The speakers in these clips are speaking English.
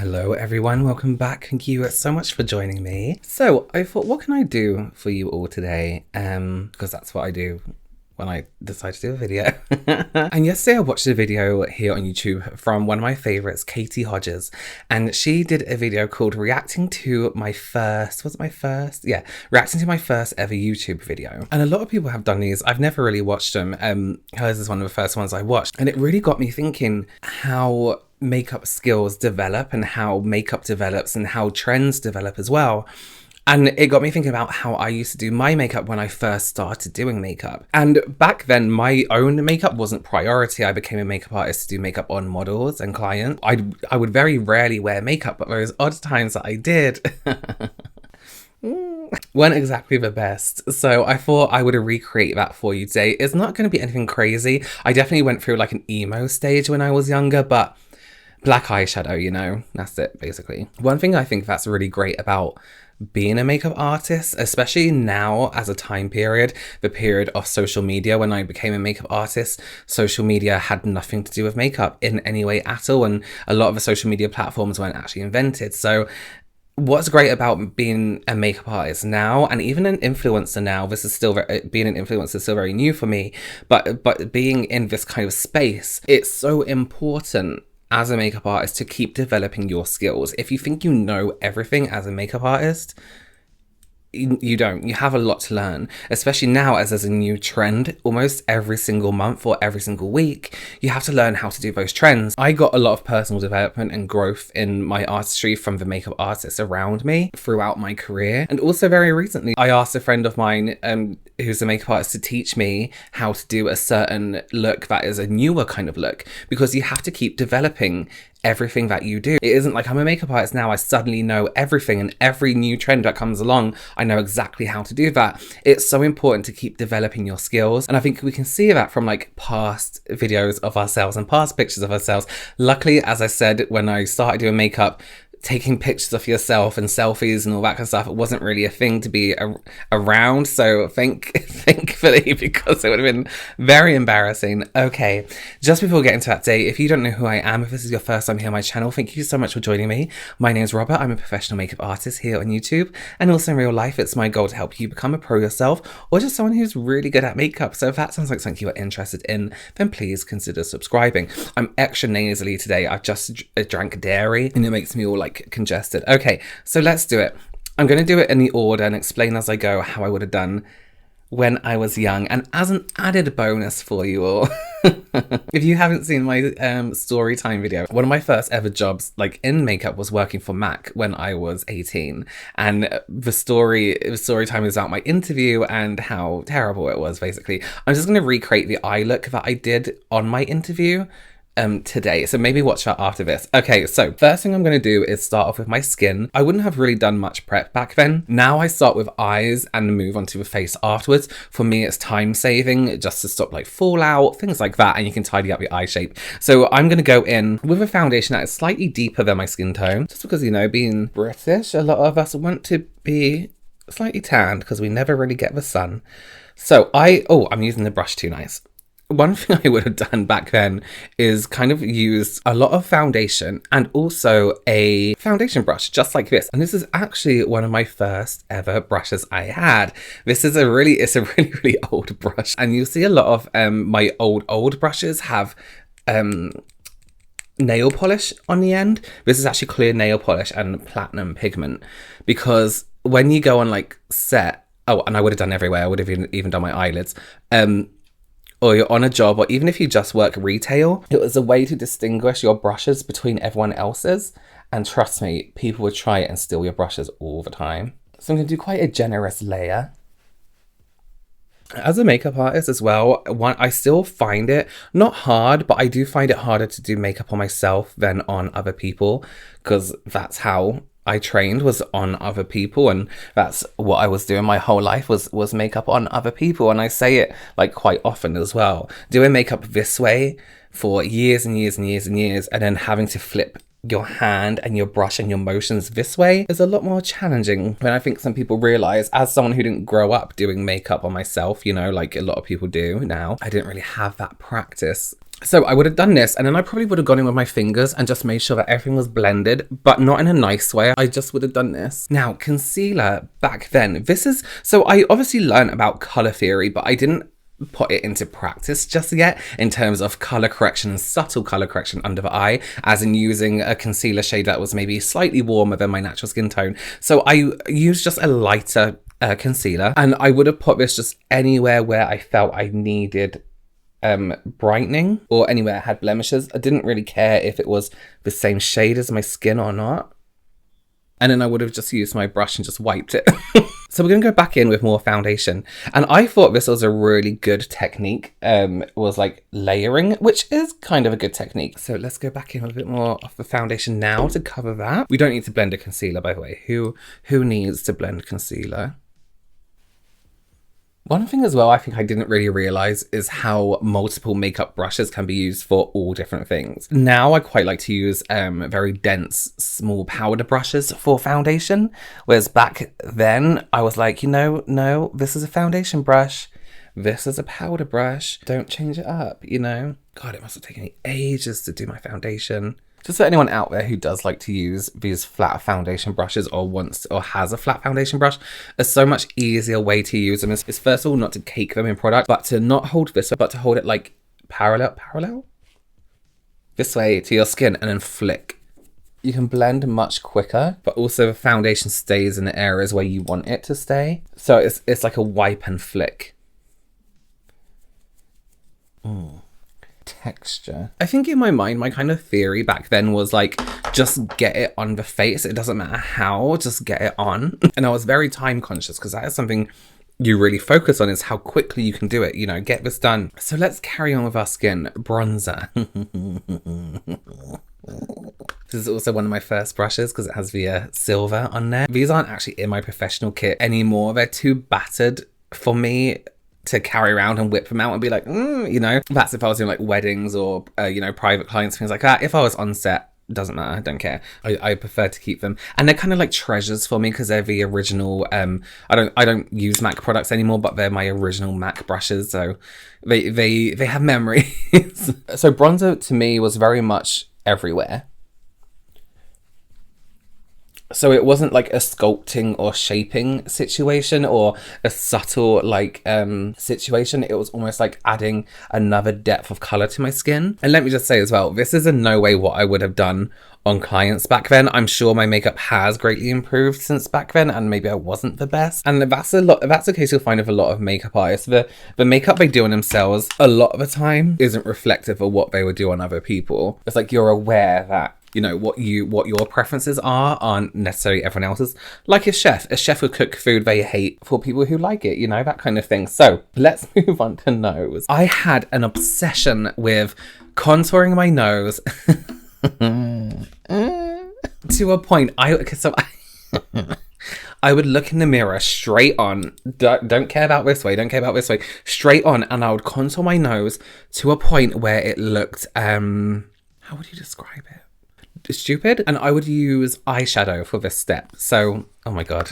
Hello everyone, welcome back. Thank you so much for joining me. So I thought, what can I do for you all today? Because that's what I do when I decide to do a video. And yesterday I watched a video here on YouTube from one of my favorites, Katie Hodges, and she did a video called reacting to my first ever YouTube video. And a lot of people have done these. I've never really watched them. Hers is one of the first ones I watched, and it really got me thinking how makeup skills develop and how makeup develops and how trends develop as well. And it got me thinking about how I used to do my makeup when I first started doing makeup. And back then, my own makeup wasn't priority. I became a makeup artist to do makeup on models and clients. I would very rarely wear makeup, but those odd times that I did weren't exactly the best. So I thought I would recreate that for you today. It's not going to be anything crazy. I definitely went through like an emo stage when I was younger, but black eyeshadow, you know, that's it basically. One thing I think that's really great about being a makeup artist, especially now as a time period, the period of social media. When I became a makeup artist, social media had nothing to do with makeup in any way at all, and a lot of the social media platforms weren't actually invented. So what's great about being a makeup artist now, and even an influencer now, this is still being an influencer is still very new for me, but being in this kind of space, it's so important as a makeup artist to keep developing your skills. If you think you know everything as a makeup artist, you don't. You have a lot to learn, especially now as there's a new trend almost every single month or every single week. You have to learn how to do those trends. I got a lot of personal development and growth in my artistry from the makeup artists around me throughout my career. And also very recently, I asked a friend of mine who's a makeup artist to teach me how to do a certain look that is a newer kind of look, because you have to keep developing everything that you do. It isn't like I'm a makeup artist now, I suddenly know everything, and every new trend that comes along, I know exactly how to do that. It's so important to keep developing your skills. And I think we can see that from like past videos of ourselves and past pictures of ourselves. Luckily, as I said, when I started doing makeup, taking pictures of yourself and selfies and all that kind of stuff, it wasn't really a thing to be around. So thankfully, because it would have been very embarrassing. Okay, just before we get into that day, if you don't know who I am, if this is your first time here on my channel, thank you so much for joining me. My name is Robert. I'm a professional makeup artist here on YouTube, and also in real life, it's my goal to help you become a pro yourself, or just someone who's really good at makeup. So if that sounds like something you are interested in, then please consider subscribing. I'm extra nasally today. I've just drank dairy and it makes me all like congested. Okay, so let's do it. I'm going to do it in the order and explain as I go how I would have done when I was young. And as an added bonus for you all, if you haven't seen my story time video, one of my first ever jobs like in makeup was working for MAC when I was 18, and the story time is about my interview and how terrible it was. Basically, I'm just going to recreate the eye look that I did on my interview today, so maybe watch that after this. Okay, so first thing I'm going to do is start off with my skin. I wouldn't have really done much prep back then. Now I start with eyes and move on to the face afterwards. For me, it's time saving, just to stop like fallout, things like that, and you can tidy up your eye shape. So I'm going to go in with a foundation that is slightly deeper than my skin tone, just because, you know, being British, a lot of us want to be slightly tanned because we never really get the sun. So I'm using the brush too nice. One thing I would have done back then is kind of use a lot of foundation and also a foundation brush just like this. And this is actually one of my first ever brushes I had. It's a really old brush. And you'll see a lot of my old brushes have nail polish on the end. This is actually clear nail polish and platinum pigment, because when you go on like set, and I would have done everywhere, I would have even done my eyelids, or you're on a job, or even if you just work retail, it was a way to distinguish your brushes between everyone else's. And trust me, people would try it and steal your brushes all the time. So I'm going to do quite a generous layer. As a makeup artist as well, I still find it not hard, but I do find it harder to do makeup on myself than on other people, because that's how I trained, was on other people, and that's what I was doing my whole life, was makeup on other people. And I say it like quite often as well, doing makeup this way for years and years and years and years, and then having to flip your hand and your brush and your motions this way is a lot more challenging than I think some people realize. As someone who didn't grow up doing makeup on myself, you know, like a lot of people do now, I didn't really have that practice. So I would have done this, and then I probably would have gone in with my fingers and just made sure that everything was blended, but not in a nice way. I just would have done this. Now, concealer back then, so I obviously learned about color theory, but I didn't put it into practice just yet in terms of color correction and subtle color correction under the eye, as in using a concealer shade that was maybe slightly warmer than my natural skin tone. So I used just a lighter concealer, and I would have put this just anywhere where I felt I needed brightening, or anywhere I had blemishes. I didn't really care if it was the same shade as my skin or not. And then I would have just used my brush and just wiped it. So we're going to go back in with more foundation. And I thought this was a really good technique. Was like layering, which is kind of a good technique. So let's go back in with a bit more of the foundation now to cover that. We don't need to blend a concealer, by the way. Who needs to blend concealer? One thing as well I think I didn't really realise is how multiple makeup brushes can be used for all different things. Now I quite like to use very dense, small powder brushes for foundation, whereas back then I was like, no, this is a foundation brush, this is a powder brush, don't change it up, God, it must have taken me ages to do my foundation. Just for anyone out there who does like to use these flat foundation brushes or has a flat foundation brush, a so much easier way to use them is first of all not to cake them in product, but to not hold this, but to hold it like parallel this way to your skin and then flick. You can blend much quicker, but also the foundation stays in the areas where you want it to stay. So it's like a wipe and flick. Texture. I think in my mind, my kind of theory back then was like, just get it on the face. It doesn't matter how, just get it on. And I was very time conscious because that is something you really focus on, is how quickly you can do it, get this done. So let's carry on with our skin. Bronzer. This is also one of my first brushes because it has the silver on there. These aren't actually in my professional kit anymore. They're too battered for me to carry around and whip them out and be like, That's if I was doing like weddings or, private clients, things like that. If I was on set, doesn't matter, I don't care. I prefer to keep them. And they're kind of like treasures for me because they're the original, I don't use MAC products anymore, but they're my original MAC brushes. So they have memories. So bronzer to me was very much everywhere. So it wasn't like a sculpting or shaping situation or a subtle situation. It was almost like adding another depth of color to my skin. And let me just say as well, this is in no way what I would have done on clients back then. I'm sure my makeup has greatly improved since back then, and maybe I wasn't the best. And that's a case you'll find with a lot of makeup artists. The makeup they do on themselves a lot of the time isn't reflective of what they would do on other people. It's like you're aware that what your preferences aren't necessarily everyone else's. Like a chef would cook food they hate for people who like it, that kind of thing. So let's move on to nose. I had an obsession with contouring my nose to a point. I would look in the mirror straight on, don't care about this way, straight on, and I would contour my nose to a point where it looked, how would you describe it? Stupid. And I would use eyeshadow for this step. So, oh my God.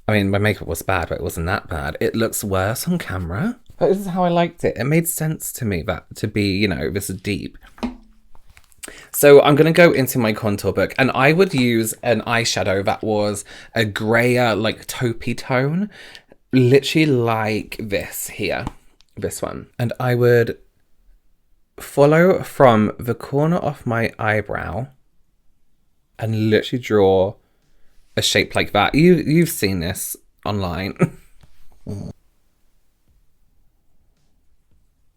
I mean, my makeup was bad, but it wasn't that bad. It looks worse on camera, but this is how I liked it. It made sense to me that to be, this deep. So I'm going to go into my contour book, and I would use an eyeshadow that was a grayer, like taupey tone, literally like this here, this one. And I would follow from the corner of my eyebrow and literally draw a shape like that. You've seen this online.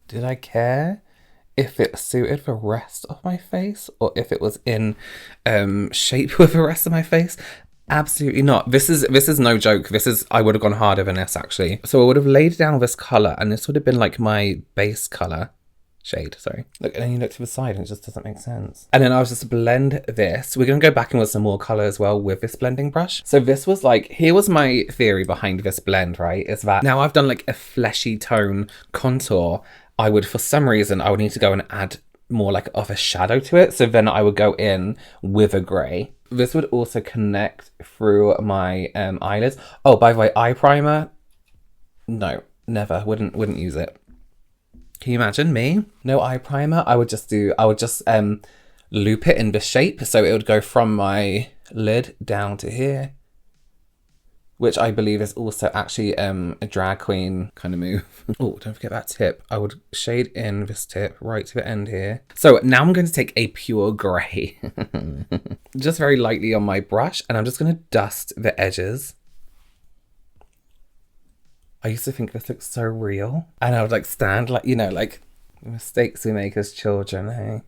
Did I care if it suited the rest of my face or if it was in shape with the rest of my face? Absolutely not. This is no joke. I would have gone harder than this actually. So I would have laid down this colour, and this would have been like my base colour. Shade, sorry. Look, and then you look to the side and it just doesn't make sense. And then I was just blend this. We're going to go back in with some more colour as well with this blending brush. So this was like, here was my theory behind this blend, right? Is that now I've done like a fleshy tone contour, for some reason, I would need to go and add more like of a shadow to it. So then I would go in with a grey. This would also connect through my eyelids. Oh, by the way, eye primer, no, never, wouldn't use it. Can you imagine me? No eye primer. I would just loop it in this shape. So it would go from my lid down to here, which I believe is also actually a drag queen kind of move. Oh, don't forget that tip. I would shade in this tip right to the end here. So now I'm going to take a pure grey, just very lightly on my brush, and I'm just going to dust the edges. I used to think this looks so real, and I would like stand like, you know, like mistakes we make as children, hey?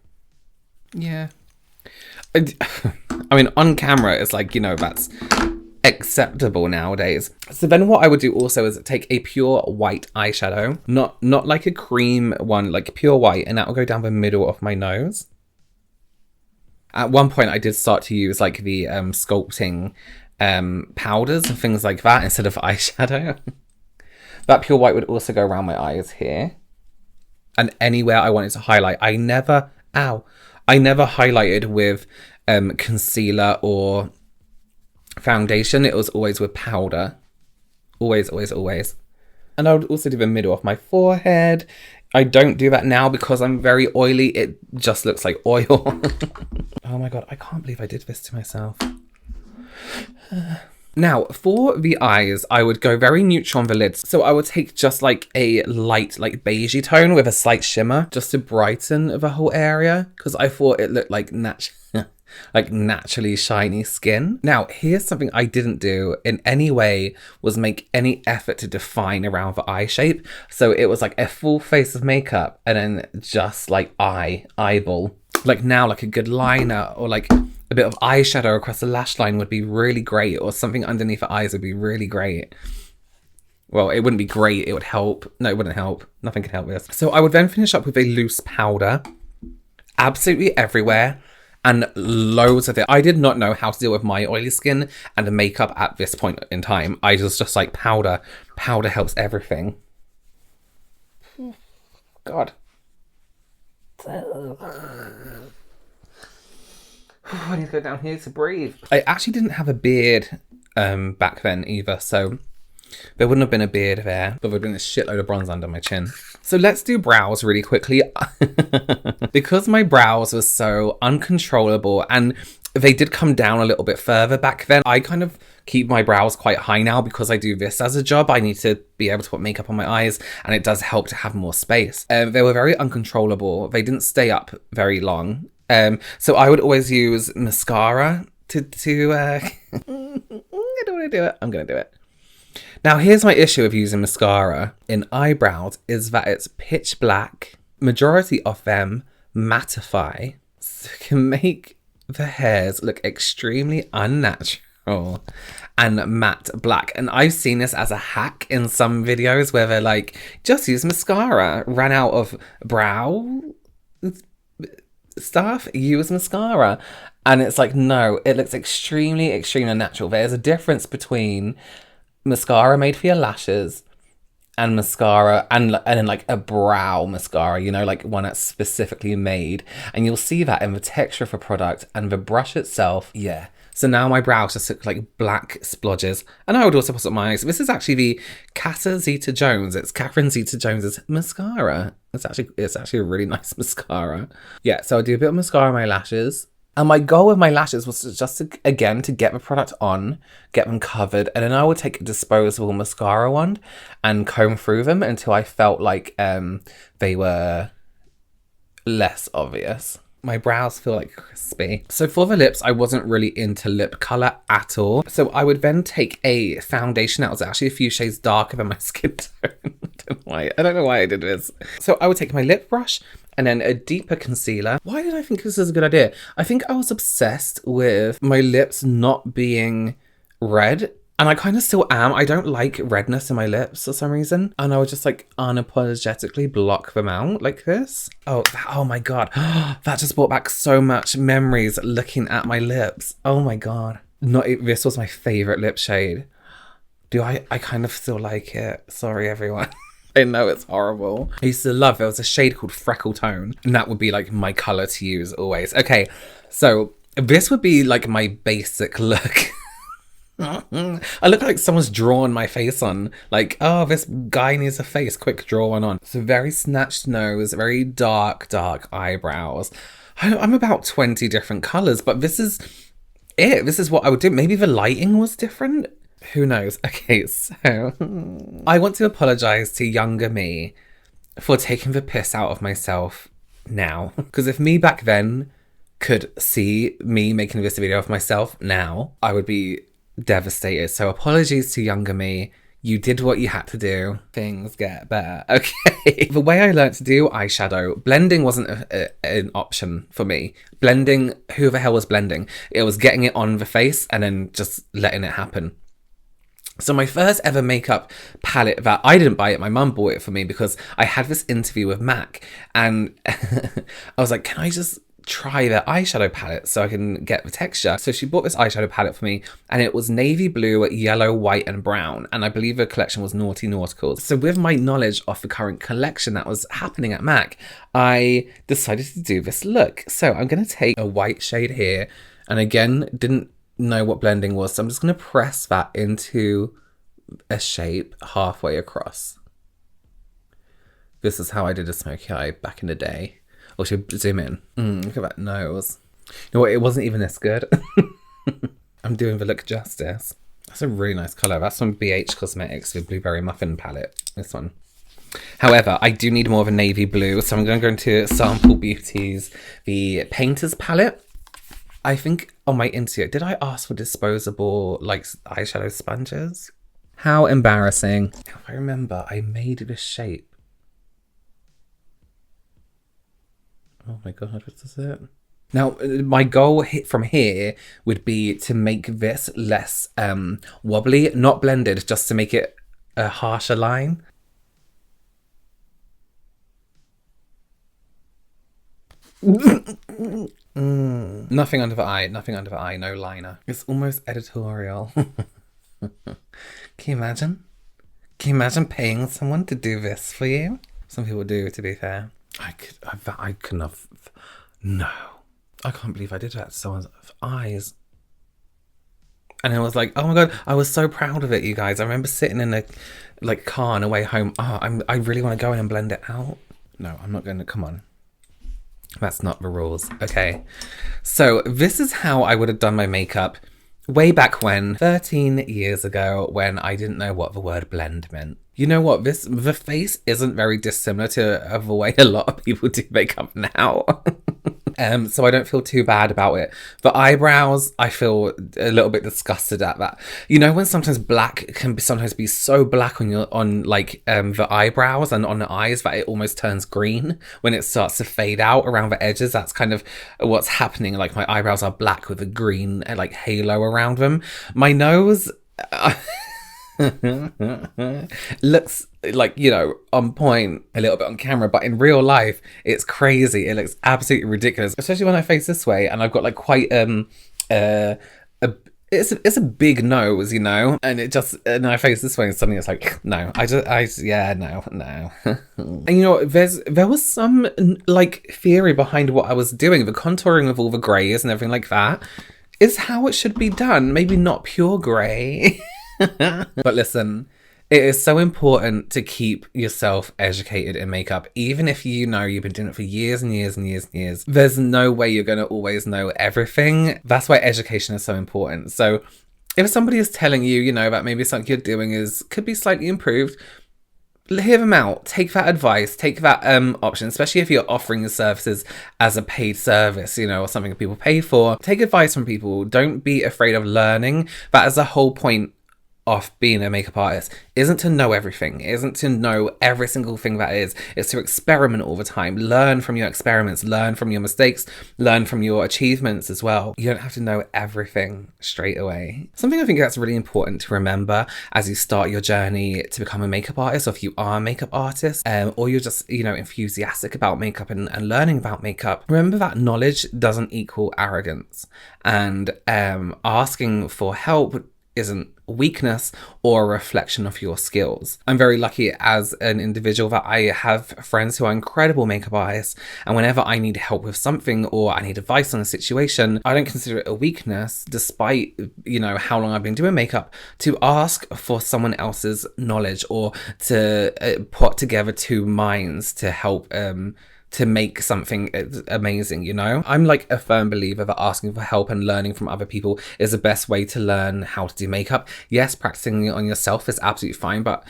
Yeah. I mean, on camera, it's like, you know, that's acceptable nowadays. So then what I would do also is take a pure white eyeshadow, not like a cream one, like pure white, and that will go down the middle of my nose. At one point I did start to use like the sculpting powders and things like that instead of eyeshadow. That pure white would also go around my eyes here and anywhere I wanted to highlight. I never highlighted with concealer or foundation. It was always with powder. Always. And I would also do the middle of my forehead. I don't do that now because I'm very oily. It just looks like oil. Oh my God, I can't believe I did this to myself. Now, for the eyes, I would go very neutral on the lids. So I would take just like a light, like beigey tone with a slight shimmer just to brighten the whole area because I thought it looked like naturally shiny skin. Now, here's something I didn't do in any way was make any effort to define around the eye shape. So it was like a full face of makeup and then just like eyeball. Like now, like a good liner or like a bit of eyeshadow across the lash line would be really great, or something underneath the eyes would be really great. Well, it wouldn't be great, it would help. No, it wouldn't help. Nothing can help this. So I would then finish up with a loose powder, absolutely everywhere, and loads of it. I did not know how to deal with my oily skin and makeup at this point in time. I was just like powder. Powder helps everything. God. I need to go down here to breathe. I actually didn't have a beard back then either, so there wouldn't have been a beard there, but there would have been a shitload of bronze under my chin. So let's do brows really quickly. Because my brows were so uncontrollable and they did come down a little bit further back then, I kind of keep my brows quite high now because I do this as a job. I need to be able to put makeup on my eyes and it does help to have more space. They were very uncontrollable. They didn't stay up very long. So I would always use mascara to I don't want to do it. I'm going to do it. Now, here's my issue with using mascara in eyebrows is that it's pitch black. Majority of them mattify, so it can make the hairs look extremely unnatural and matte black. And I've seen this as a hack in some videos where they're like, just use mascara. Ran out of brow stuff, use mascara. And it's like, no, it looks extremely unnatural. There's a difference between mascara made for your lashes and mascara and then like a brow mascara, you know, like one that's specifically made, and you'll see that in the texture of a product and the brush itself. Yeah, so now my brows just look like black splodges. And I would also put up my eyes. This is actually the Catherine Zeta-Jones's mascara. It's actually a really nice mascara. Yeah, so I do a bit of mascara on my lashes. And my goal with my lashes was just to get the product on, get them covered, and then I would take a disposable mascara wand and comb through them until I felt like they were less obvious. My brows feel like crispy. So for the lips, I wasn't really into lip colour at all. So I would then take a foundation that was actually a few shades darker than my skin tone. I don't know why I did this. So I would take my lip brush and then a deeper concealer. Why did I think this was a good idea? I think I was obsessed with my lips not being red. And I kind of still am. I don't like redness in my lips for some reason. And I would just like unapologetically block them out like this. Oh my God. That just brought back so much memories looking at my lips. Oh my God. This was my favorite lip shade. I kind of still like it. Sorry, everyone. I know it's horrible. I used to love, there was a shade called Freckle Tone, and that would be like my color to use always. Okay, so this would be like my basic look. I look like someone's drawn my face on. Like, oh, this guy needs a face. Quick, draw one on. So very snatched nose, very dark eyebrows. I'm about 20 different colours, but this is it. This is what I would do. Maybe the lighting was different. Who knows? Okay, so I want to apologise to younger me for taking the piss out of myself now. Because if me back then could see me making this video of myself now, I would be devastated. So apologies to younger me. You did what you had to do. Things get better. Okay. The way I learned to do eyeshadow, blending wasn't an option for me. Blending, who the hell was blending? It was getting it on the face and then just letting it happen. So my first ever makeup palette that I didn't buy it, my mum bought it for me because I had this interview with MAC and I was like, can I just try the eyeshadow palette so I can get the texture? So she bought this eyeshadow palette for me and it was navy blue, yellow, white and brown, and I believe the collection was Naughty Nauticals. So with my knowledge of the current collection that was happening at MAC, I decided to do this look. So I'm going to take a white shade here, and again didn't know what blending was, so I'm just going to press that into a shape halfway across. This is how I did a smoky eye back in the day. Or should we zoom in? Look at that nose. You know what? It wasn't even this good. I'm doing the look justice. That's a really nice colour. That's from BH Cosmetics, the Blueberry Muffin palette. This one. However, I do need more of a navy blue, so I'm going to go into Sample Beauty's the Painter's palette. I think on my Instagram, did I ask for disposable like eyeshadow sponges? How embarrassing. If I remember, I made this shape. Oh my god, what is it? Now, my goal from here would be to make this less wobbly, not blended, just to make it a harsher line. Nothing under the eye, nothing under the eye, no liner. It's almost editorial. Can you imagine? Can you imagine paying someone to do this for you? Some people do, to be fair. I couldn't have. No. I can't believe I did that to someone's eyes. And I was like, oh my god, I was so proud of it, you guys. I remember sitting in a car on the way home. Oh, I really want to go in and blend it out. No, I'm not going to. Come on. That's not the rules. Okay. So this is how I would have done my makeup way back when, 13 years ago, when I didn't know what the word blend meant. You know what? The face isn't very dissimilar to the way a lot of people do makeup now. So I don't feel too bad about it. The eyebrows, I feel a little bit disgusted at that. You know when sometimes black can sometimes be so black on the eyebrows and on the eyes that it almost turns green when it starts to fade out around the edges. That's kind of what's happening. Like my eyebrows are black with a green like halo around them. My nose looks like, you know, on point a little bit on camera, but in real life it's crazy. It looks absolutely ridiculous, especially when I face this way and I've got like quite it's a big nose, you know, and it just, and I face this way and suddenly it's like, no, no. And you know, there was some like theory behind what I was doing. The contouring of all the greys and everything like that is how it should be done. Maybe not pure grey. But listen, it is so important to keep yourself educated in makeup. Even if you know you've been doing it for years and years and years and years, there's no way you're going to always know everything. That's why education is so important. So if somebody is telling you, you know, that maybe something you're doing could be slightly improved, hear them out, take that advice, take that option, especially if you're offering your services as a paid service, you know, or something that people pay for. Take advice from people. Don't be afraid of learning. That is the whole point of being a makeup artist, isn't to know everything, isn't to know every single thing that is. It's to experiment all the time, learn from your experiments, learn from your mistakes, learn from your achievements as well. You don't have to know everything straight away. Something I think that's really important to remember as you start your journey to become a makeup artist, or if you are a makeup artist, or you're just, you know, enthusiastic about makeup and learning about makeup, remember that knowledge doesn't equal arrogance, and asking for help isn't weakness or a reflection of your skills. I'm very lucky as an individual that I have friends who are incredible makeup artists, and whenever I need help with something or I need advice on a situation, I don't consider it a weakness, despite, you know, how long I've been doing makeup, to ask for someone else's knowledge or to put together two minds to help to make something amazing, you know? I'm like a firm believer that asking for help and learning from other people is the best way to learn how to do makeup. Yes, practicing it on yourself is absolutely fine, but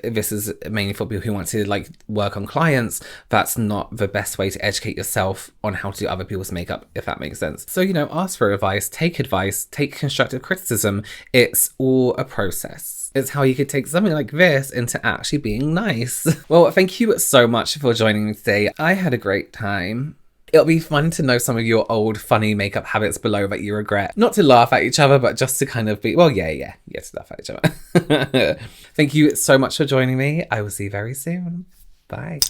this is mainly for people who want to like work on clients. That's not the best way to educate yourself on how to do other people's makeup, if that makes sense. So, you know, ask for advice, take constructive criticism. It's all a process. It's how you could take something like this into actually being nice. Well, thank you so much for joining me today. I had a great time. It'll be fun to know some of your old funny makeup habits below that you regret. Not to laugh at each other, but just to kind of be, well, yeah, to laugh at each other. Thank you so much for joining me. I will see you very soon. Bye.